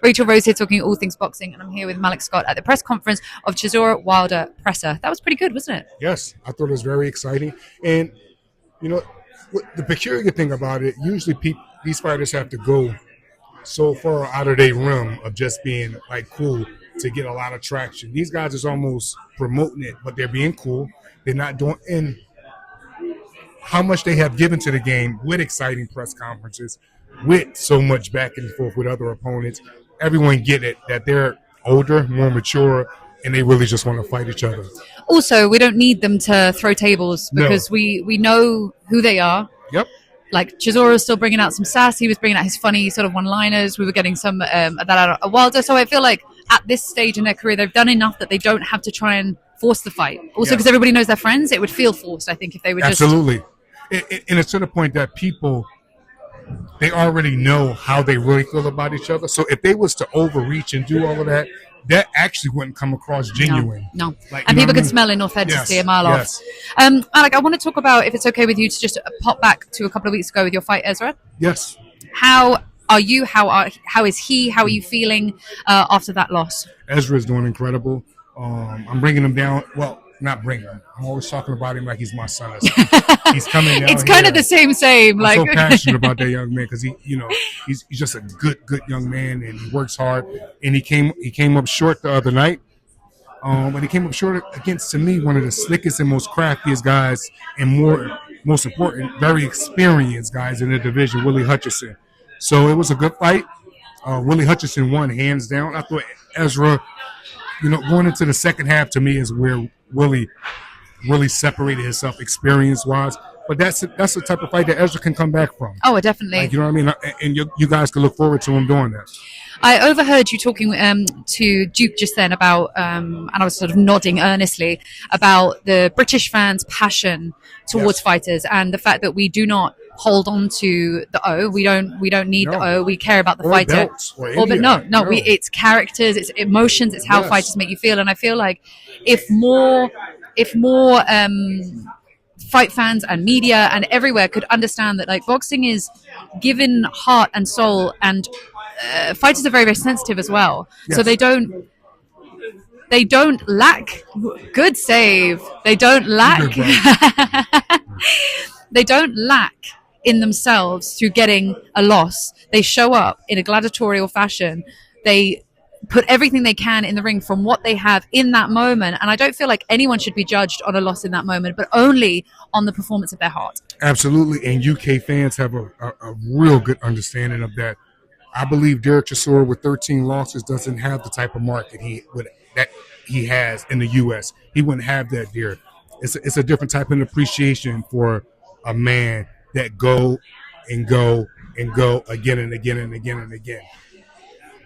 Rachel Rose here talking all things boxing, and I'm here with Malik Scott at the press conference of CHISORA Wilder Presser. That was pretty good, wasn't it? Yes, I thought it was very exciting. And, the peculiar thing about it, usually these fighters have to go so far out of their realm of just being, cool to get a lot of traction. These guys is almost promoting it, but they're being cool. They're not doing – and how much they have given to the game with exciting press conferences, with so much back and forth with other opponents. Everyone get it, that they're older, more mature, and they really just want to fight each other. Also, we don't need them to throw tables because we know who they are. Yep. Like, Chisora is still bringing out some sass. He was bringing out his funny sort of one-liners. We were getting some of that out of Wilder. So I feel like at this stage in their career, they've done enough that they don't have to try and force the fight. Also, because everybody knows they're friends, it would feel forced, I think, if they were just... Absolutely. And it's to the point that people, they already know how they really feel about each other. So if they was to overreach and do all of that, that actually wouldn't come across genuine. No. And people can smell inauthenticity a mile off. Malik, I want to talk about, if it's okay with you, to just pop back to a couple of weeks ago with your fight, Ezra. Yes. How are you? How is he? How are you feeling after that loss? Ezra is doing incredible. I'm bringing him down. Well, not bringing him. I'm always talking about him like he's my son. He's coming down. It's kind of the same. I'm so passionate about that young man because he's just a good young man, and he works hard. And he came up short the other night. But he came up short against, to me, one of the slickest and most craftiest guys, and most important, very experienced guys in the division, Willie Hutchinson. So it was a good fight. Willie Hutchinson won hands down. I thought Ezra, going into the second half, to me, is where Willie really separated himself experience-wise. But that's the type of fight that Ezra can come back from. Oh, definitely. You know what I mean? And you guys can look forward to him doing that. I overheard you talking to Duke just then about, and I was sort of nodding earnestly, about the British fans' passion towards fighters and the fact that we do not hold on to the O. We don't need the O. We care about the fighter. Belts, no. It's characters, it's emotions, it's how fighters make you feel. And I feel like if more fight fans and media and everywhere could understand that, boxing is given heart and soul, and fighters are very, very sensitive as well. Yes. So they don't lack. Good save. They don't lack. They don't lack in themselves through getting a loss. They show up in a gladiatorial fashion. They put everything they can in the ring from what they have in that moment. And I don't feel like anyone should be judged on a loss in that moment, but only on the performance of their heart. Absolutely. And UK fans have a real good understanding of that. I believe Derek Chisora with 13 losses doesn't have the type of market that he has in the U.S. He wouldn't have that there. It's a different type of appreciation for a man that go and go and go again and again and again and again.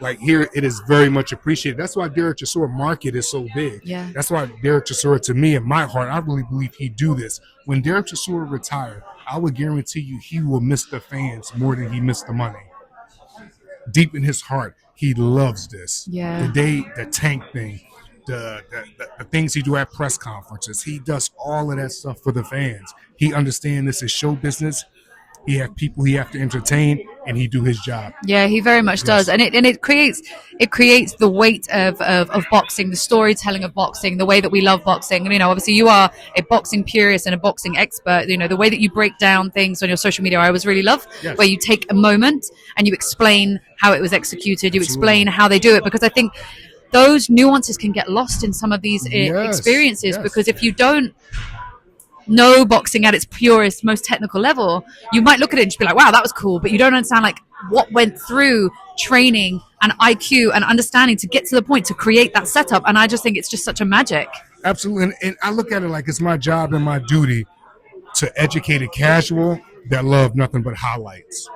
Like here, it is very much appreciated. That's why Derek Chisora market is so big. Yeah. That's why Derek Chisora, to me, in my heart, I really believe he'd do this. When Derek Chisora retired, I would guarantee you he will miss the fans more than he missed the money. Deep in his heart, he loves this. Yeah. The tank thing, the things he do at press conferences, he does all of that stuff for the fans. He understands this is show business. He have people he have to entertain, and he do his job. Yeah, he very much does, and it creates the weight of boxing, the storytelling of boxing, the way that we love boxing. And obviously, you are a boxing purist and a boxing expert. The way that you break down things on your social media, I always really love. Yes. Where you take a moment and you explain how it was executed. You explain how they do it, because I think those nuances can get lost in some of these experiences. Because if you don't know boxing at its purest, most technical level, you might look at it and just be like, wow, that was cool, but you don't understand what went through training and IQ and understanding to get to the point to create that setup. And I just think it's just such a magic. Absolutely. And I look at it like it's my job and my duty to educate a casual that love nothing but highlights.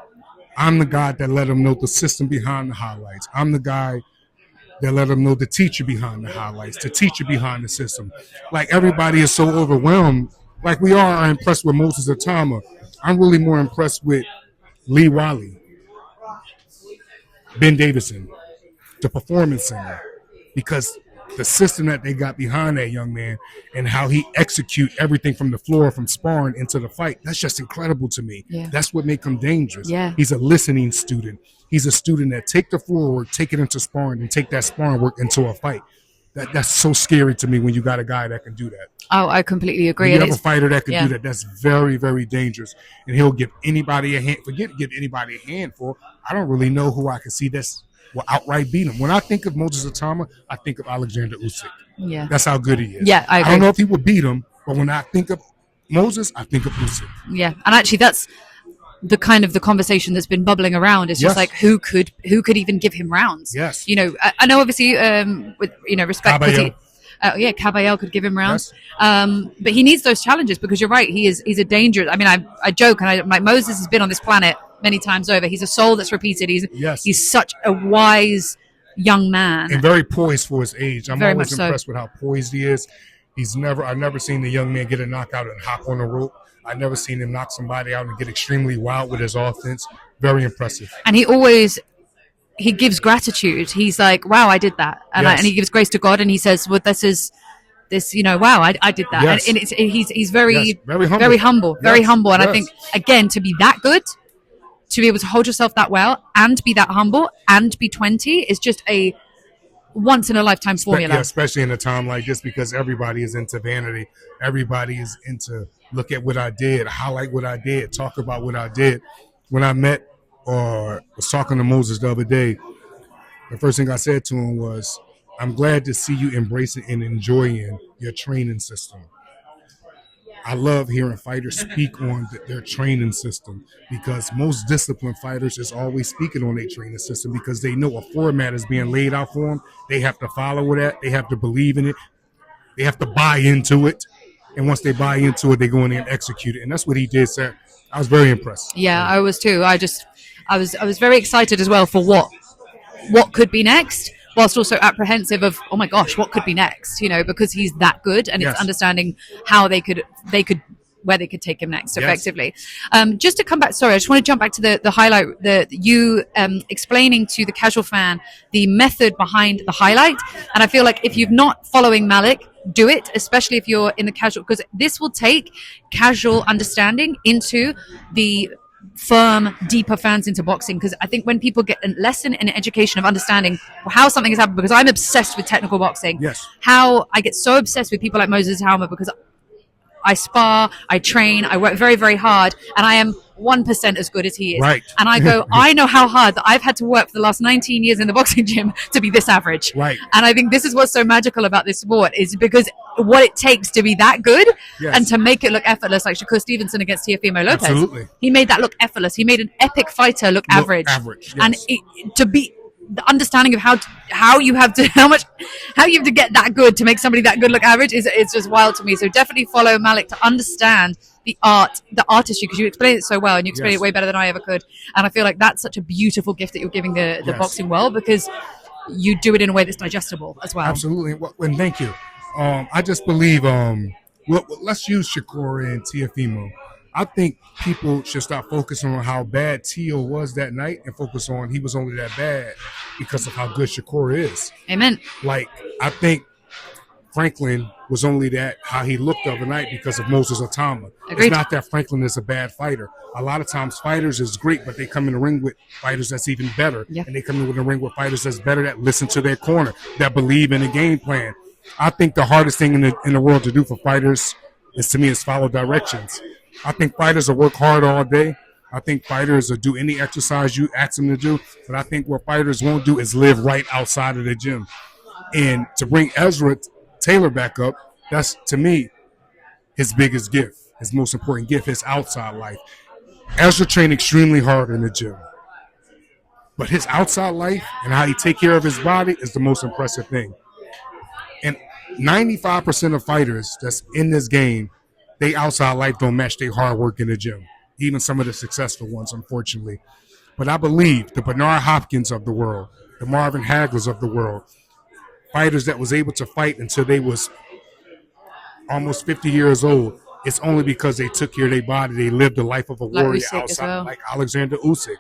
I'm the guy that let them know the system behind the highlights. I'm the guy that let them know the teacher behind the highlights, the teacher behind the system. Like, everybody is so overwhelmed. Like we are impressed with Moses Atama. I'm really more impressed with Lee Wiley, Ben Davison, the Performance Center, because the system that they got behind that young man and how he execute everything from the floor, from sparring into the fight, that's just incredible to me. Yeah. That's what makes him dangerous. Yeah. He's a listening student. He's a student that take the floor work, take it into sparring, and take that sparring work into a fight. That's so scary to me when you got a guy that can do that. Oh, I completely agree. When you have a fighter that can do that, that's very, very dangerous. And he'll give anybody a hand. Forget give anybody a handful. I don't really know who I can see that's will outright beat him. When I think of Moses Atama, I think of Alexander Usyk. Yeah. That's how good he is. Yeah, I agree. I don't know if he would beat him, but when I think of Moses, I think of Usyk. Yeah, and actually that's the kind of the conversation that's been bubbling around. It's just like who could even give him rounds? Yes. You know, I know obviously with respect. Caballero could give him rounds. Yes. But he needs those challenges because you're right. He's a dangerous. I mean, I joke and like Moses has been on this planet many times over. He's a soul that's repeated. He's such a wise young man and very poised for his age. I'm very always impressed with how poised he is. I've never seen the young man get a knockout and hop on the rope. I've never seen him knock somebody out and get extremely wild with his offense. Very impressive. And he gives gratitude. He's like, wow, I did that. And he gives grace to God. And he says, well, wow, I did that. Yes. And he's very humble. And I think, again, to be that good, to be able to hold yourself that well and be that humble and be 20 is just a once in a lifetime formula. Yeah, especially in a time like this because everybody is into vanity. Everybody is into look at what I did, highlight what I did, talk about what I did. When I met or was talking to Moses the other day, the first thing I said to him was, I'm glad to see you embracing and enjoying your training system. I love hearing fighters speak on their training system because most disciplined fighters is always speaking on their training system because they know a format is being laid out for them. They have to follow that. They have to believe in it. They have to buy into it. And once they buy into it, they go in there and execute it. And that's what he did, sir. I was very impressed. Yeah, I was too. I was very excited as well for what could be next, whilst also apprehensive of, oh my gosh, what could be next? Because he's that good, and it's understanding how where they could take him next effectively. Just to come back, sorry, I just want to jump back to the highlight, you explaining to the casual fan the method behind the highlight. And I feel like if you're not following Malik, do it, especially if you're in the casual, because this will take casual understanding into the firm, deeper fans into boxing. Because I think when people get a lesson and education of understanding how something has happened, because I'm obsessed with technical boxing, how I get so obsessed with people like Moses Halma because I spar, I train, I work very, very hard, and I am 1% as good as he is. Right. And I go, I know how hard that I've had to work for the last 19 years in the boxing gym to be this average. Right. And I think this is what's so magical about this sport is because what it takes to be that good and to make it look effortless, like Shakur Stevenson against Teofimo Lopez. Absolutely. He made that look effortless. He made an epic fighter look average. Yes. And to be the understanding of how you have to get that good to make somebody that good look average is just wild to me. So definitely follow Malik to understand the artistry, because you explain it so well and you explain it way better than I ever could. And I feel like that's such a beautiful gift that you're giving the boxing world, because you do it in a way that's digestible as well. Absolutely. And thank you. I just believe let's use Shakur and Teofimo. I think people should stop focusing on how bad Teo was that night and focus on he was only that bad because of how good Shakur is. Amen. Like, I think Franklin was only that how he looked the other night because of Moses Atama. Agreed. It's not that Franklin is a bad fighter. A lot of times fighters is great, but they come in the ring with fighters that's even better. Yeah. And they come in the ring with fighters that's better, that listen to their corner, that believe in the game plan. I think the hardest thing in the world to do for fighters is follow directions. I think fighters will work hard all day. I think fighters will do any exercise you ask them to do. But I think what fighters won't do is live right outside of the gym. And to bring Ezra Taylor back up, that's, to me, his biggest gift, his most important gift, his outside life. Ezra trained extremely hard in the gym. But his outside life and how he take care of his body is the most impressive thing. And 95% of fighters that's in this game, they outside life don't match their hard work in the gym. Even some of the successful ones, unfortunately. But I believe the Bernard Hopkins of the world, the Marvin Haglers of the world, fighters that was able to fight until they was almost 50 years old, it's only because they took care of their body. They lived the life of a warrior outside, like Alexander Usyk,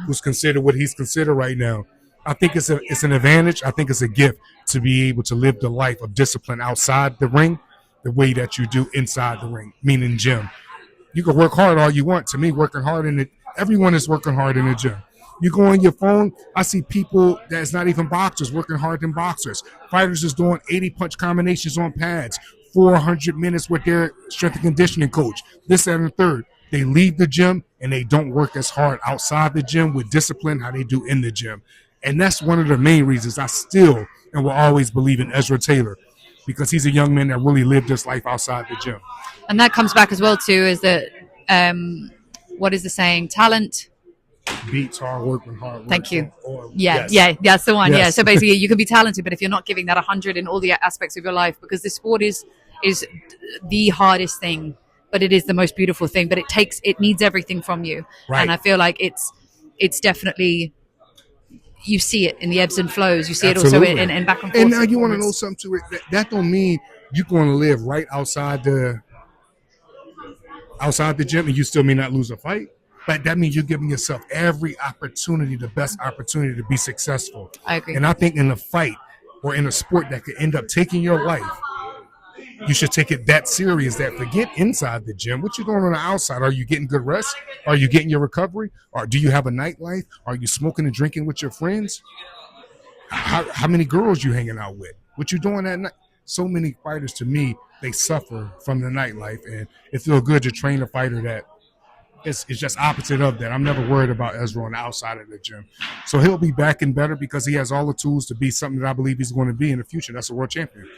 who's considered what he's considered right now. I think it's an advantage. I think it's a gift to be able to live the life of discipline outside the ring the way that you do inside the ring, meaning gym. You can work hard all you want. To me, working hard in it, everyone is working hard in the gym. You go on your phone, I see people that's not even boxers working hard than boxers. Fighters is doing 80 punch combinations on pads, 400 minutes with their strength and conditioning coach, this, that, and the third. They leave the gym and they don't work as hard outside the gym with discipline how they do in the gym. And that's one of the main reasons I still and will always believe in Ezra Taylor, because he's a young man that really lived his life outside the gym. And that comes back as well, too, is that, what is the saying? Talent beats hard work when hard work. Thank you. Yes. Yeah, that's the one. Yes. Yeah. So basically, you can be talented, but if you're not giving that 100 in all the aspects of your life, because this sport is the hardest thing, but it is the most beautiful thing. But it needs everything from you. Right. And I feel like it's definitely, you see it in the ebbs and flows. You see Absolutely. it also in back and forth. And now you want to know something to it. That don't mean you're going to live right outside the gym and you still may not lose a fight. But that means you're giving yourself every opportunity, the best opportunity to be successful. I agree. And I think in a fight or in a sport that could end up taking your life, you should take it that serious that forget inside the gym. What you doing on the outside? Are you getting good rest? Are you getting your recovery? Or do you have a nightlife? Are you smoking and drinking with your friends? How many girls you hanging out with? What you doing at night? So many fighters, to me, they suffer from the nightlife. And it feels good to train a fighter that it's just opposite of that. I'm never worried about Ezra on the outside of the gym. So he'll be back and better because he has all the tools to be something that I believe he's going to be in the future. That's a world champion.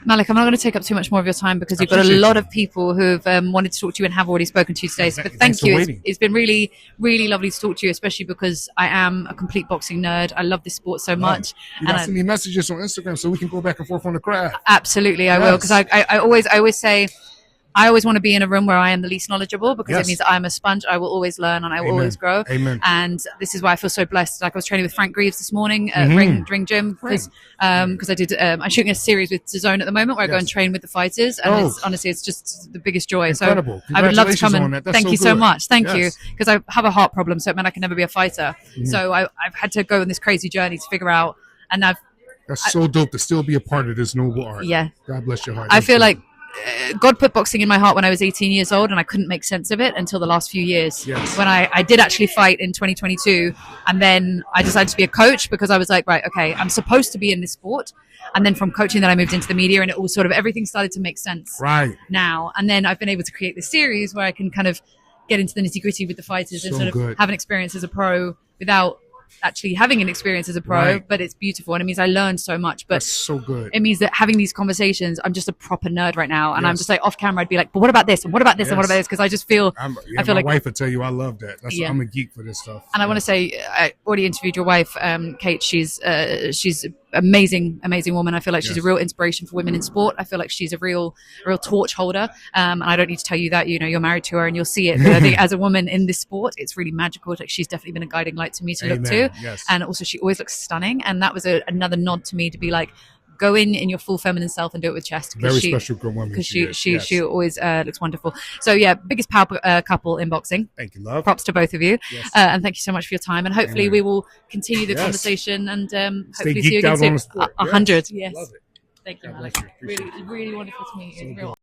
Malik, I'm not going to take up too much more of your time because you've got a lot of people who've wanted to talk to you and have already spoken to you today. But thank you. It's been really, really lovely to talk to you, especially because I am a complete boxing nerd. I love this sport so much. You got to send me messages on Instagram so we can go back and forth on the craft. Absolutely, I will. Because I always say, I always want to be in a room where I am the least knowledgeable because it means I'm a sponge. I will always learn and I will always grow. Amen. And this is why I feel so blessed. Like I was training with Frank Greaves this morning at Ring Gym because I'm shooting a series with DAZN at the moment where I go and train with the fighters. And it's just the biggest joy. Incredible. So I would love to come and thank you so much. Thank you. Yes. Because I have a heart problem, so it meant I can never be a fighter. So I've had to go on this crazy journey to figure out. And that's so dope to still be a part of this noble art. Yeah. God bless your heart. I feel like God put boxing in my heart when I was 18 years old and I couldn't make sense of it until the last few years when I did actually fight in 2022, and then I decided to be a coach because I was like, right, okay, I'm supposed to be in this sport. And then from coaching then I moved into the media and it all sort of everything started to make sense now. And then I've been able to create this series where I can kind of get into the nitty gritty with the fighters and sort of have an experience as a pro without actually having an experience as a pro, but it's beautiful and it means I learned so much. But that's so good. It means that having these conversations, I'm just a proper nerd right now, and I'm just like off camera, I'd be like, but what about this and what about this and what about this? Because I just feel I feel my like wife would tell you I love that. I'm a geek for this stuff. And I want to say I already interviewed your wife, Kate. She's amazing woman. I feel like she's a real inspiration for women in sport. I feel like she's a real torch holder. And I don't need to tell you that, you're married to her and you'll see it. But I think as a woman in this sport, it's really magical. Like she's definitely been a guiding light to me to look to. Yes. And also she always looks stunning. And that was another nod to me to be like, go in your full feminine self and do it with chest. Very special good woman. Because she always looks wonderful. So yeah, biggest power couple in boxing. Thank you, love. Props to both of you. Yes. And thank you so much for your time. And hopefully we will continue the conversation and hopefully see you again soon. 100. Yes. Love it. Thank you, Malik. Really, really wonderful to meet you.